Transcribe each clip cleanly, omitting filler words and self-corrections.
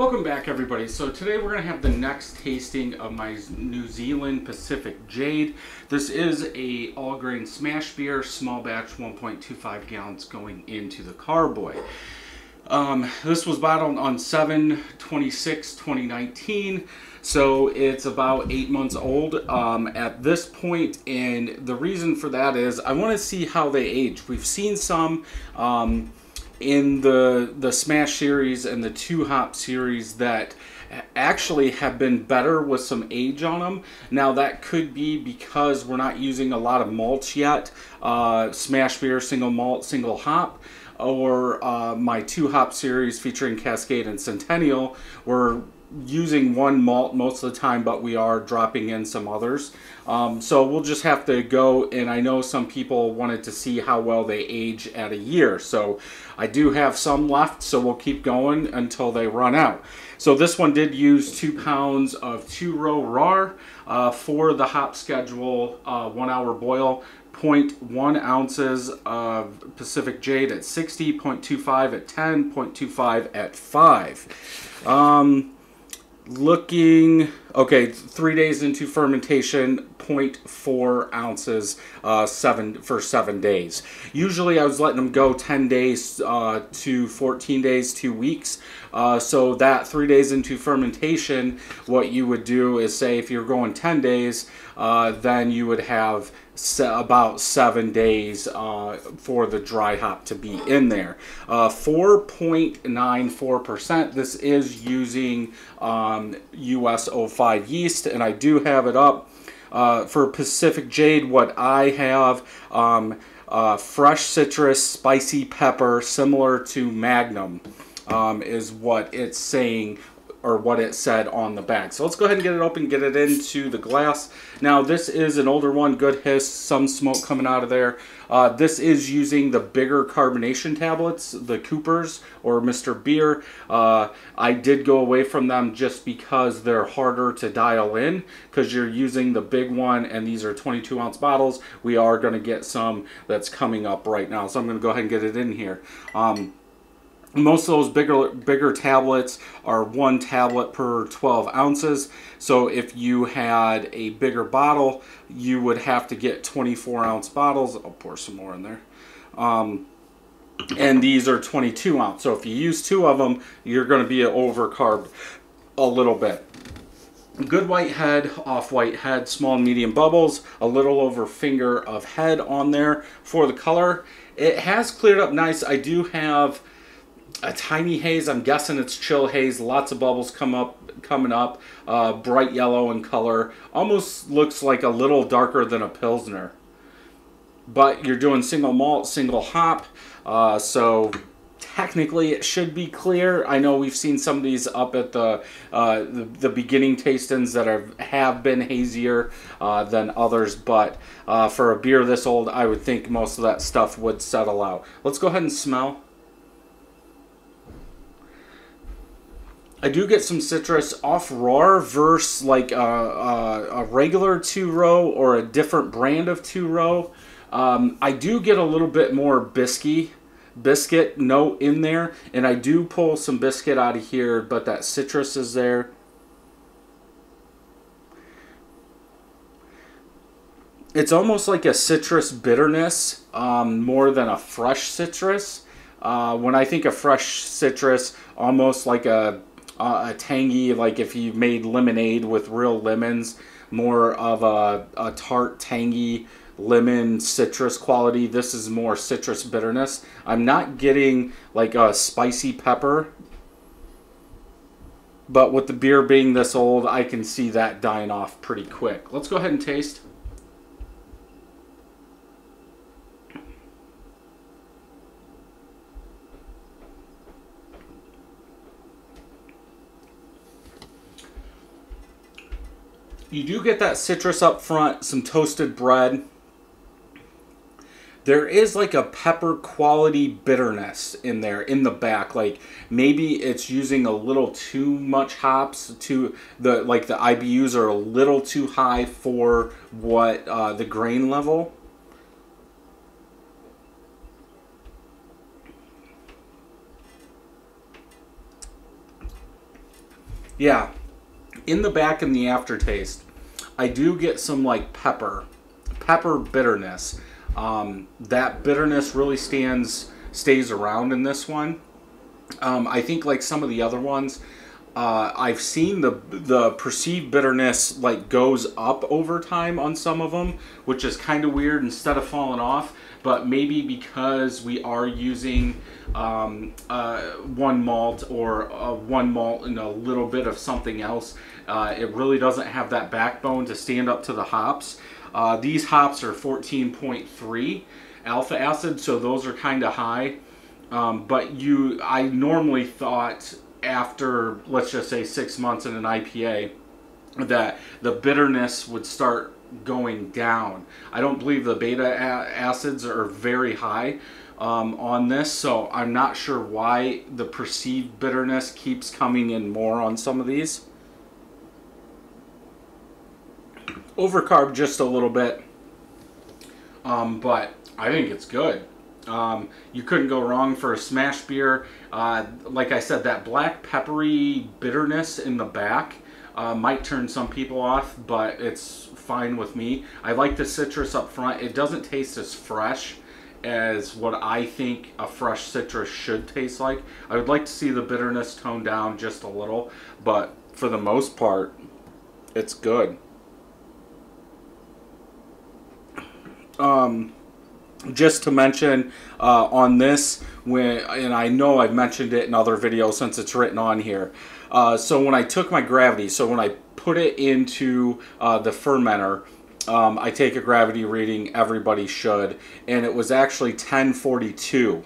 Welcome back, everybody. So today we're going to have the next tasting of my New Zealand Pacific Jade. This is a all-grain smash beer, small batch, 1.25 gallons going into the carboy. This was bottled on 7/26/2019, so it's about 8 months old at this point, and the reason for that is I want to see how they age. We've seen some in the Smash series and the 2-hop series that actually have been better with some age on them. Now that could be because we're not using a lot of malts yet. Smash beer, single malt, single hop, or my 2-hop series featuring Cascade and Centennial, we're using one malt most of the time, but we are dropping in some others. So we'll just have to go, and I know some people wanted to see how well they age at a year. So I do have some left, so we'll keep going until they run out. So this one did use 2 pounds of 2-row raw for the hop schedule, 1 hour boil. 0.1 ounces of Pacific Jade at 60, 0.25 at 10, 0.25 at 5. Looking, okay, 3 days into fermentation, 0.4 ounces for 7 days. Usually I was letting them go 10 days to 14 days, 2 weeks. So that 3 days into fermentation, what you would do is say if you're going 10 days, then you would have about 7 days for the dry hop to be in there. 4.94%. This is using US 05 yeast, and I do have it up. For Pacific Jade, what I have, fresh citrus, spicy pepper, similar to Magnum, is what it's saying, or what it said on the bag. So let's go ahead and get it open, get it into the glass. Now this is an older one, good hiss, some smoke coming out of there. This is using the bigger carbonation tablets, the Coopers or Mr. Beer. I did go away from them just because they're harder to dial in, because you're using the big one, and these are 22-ounce bottles. We are going to get some that's coming up right now, so I'm going to go ahead and get it in here. Most of those bigger tablets are 1 tablet per 12 ounces. So if you had a bigger bottle, you would have to get 24-ounce bottles. I'll pour some more in there. And these are 22-ounce. So if you use 2 of them, you're going to be over-carb a little bit. Good white head, off-white head, small and medium bubbles, a little over finger of head on there for the color. It has cleared up nice. I do have a tiny haze. I'm guessing it's chill haze. Lots of bubbles coming up. Bright yellow in color. Almost looks like a little darker than a Pilsner. But you're doing single malt, single hop. So technically it should be clear. I know we've seen some of these up at the beginning tastings that have been hazier than others. But for a beer this old, I would think most of that stuff would settle out. Let's go ahead and smell. I do get some citrus off raw versus like a regular 2-row or a different brand of 2-row. I do get a little bit more biscuit note in there, and I do pull some biscuit out of here, but that citrus is there. It's almost like a citrus bitterness more than a fresh citrus. When I think of fresh citrus, almost like a tangy, like if you made lemonade with real lemons, more of a tart, tangy lemon citrus quality. This is more citrus bitterness. I'm not getting like a spicy pepper, but with the beer being this old, I can see that dying off pretty quick. Let's go ahead and taste. You do get that citrus up front, some toasted bread. There is like a pepper quality bitterness in there in the back. Like maybe it's using a little too much hops. The IBUs are a little too high for what the grain level. Yeah, in the back in the aftertaste, I do get some like pepper bitterness. That bitterness really stays around in this one. I think like some of the other ones, I've seen the perceived bitterness like goes up over time on some of them, which is kind of weird instead of falling off. But maybe because we are using one malt or one malt and a little bit of something else, it really doesn't have that backbone to stand up to the hops. These hops are 14.3 alpha acid, so those are kind of high. But I normally thought after, let's just say 6 months in an IPA, that the bitterness would start going down. I don't believe the beta acids are very high on this, so I'm not sure why the perceived bitterness keeps coming in more on some of these. Overcarb just a little bit, but I think it's good. You couldn't go wrong for a smash beer. Like I said, that black peppery bitterness in the back might turn some people off, but it's fine with me. I like the citrus up front. It doesn't taste as fresh as what I think a fresh citrus should taste like. I would like to see the bitterness toned down just a little, but for the most part, it's good. Just to mention on this, and I know I've mentioned it in other videos since it's written on here. So when I took my gravity, so when I put it into the fermenter, I take a gravity reading, everybody should, and it was actually 1042.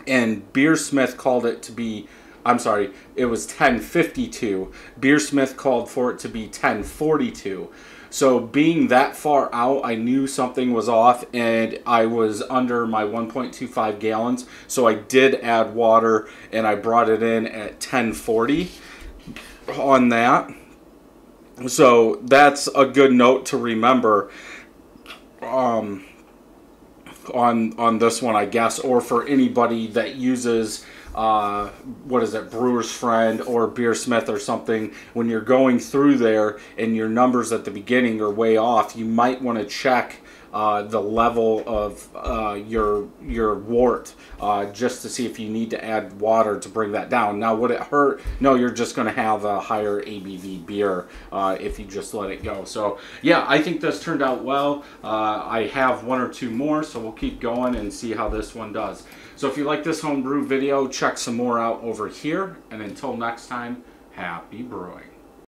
And Beersmith called it to be, I'm sorry, it was 1052. Beersmith called for it to be 1042. So being that far out, I knew something was off, and I was under my 1.25 gallons. So I did add water, and I brought it in at 1040 on that. So that's a good note to remember on this one, I guess, or for anybody that uses what is it, Brewer's Friend or Beersmith or something. When you're going through there and your numbers at the beginning are way off, you might want to check the level of your wort just to see if you need to add water to bring that down. Now, would it hurt? No, you're just going to have a higher ABV beer if you just let it go. So yeah, I think this turned out well. I have one or two more, so we'll keep going and see how this one does. So if you like this homebrew video, check some more out over here. And until next time, happy brewing.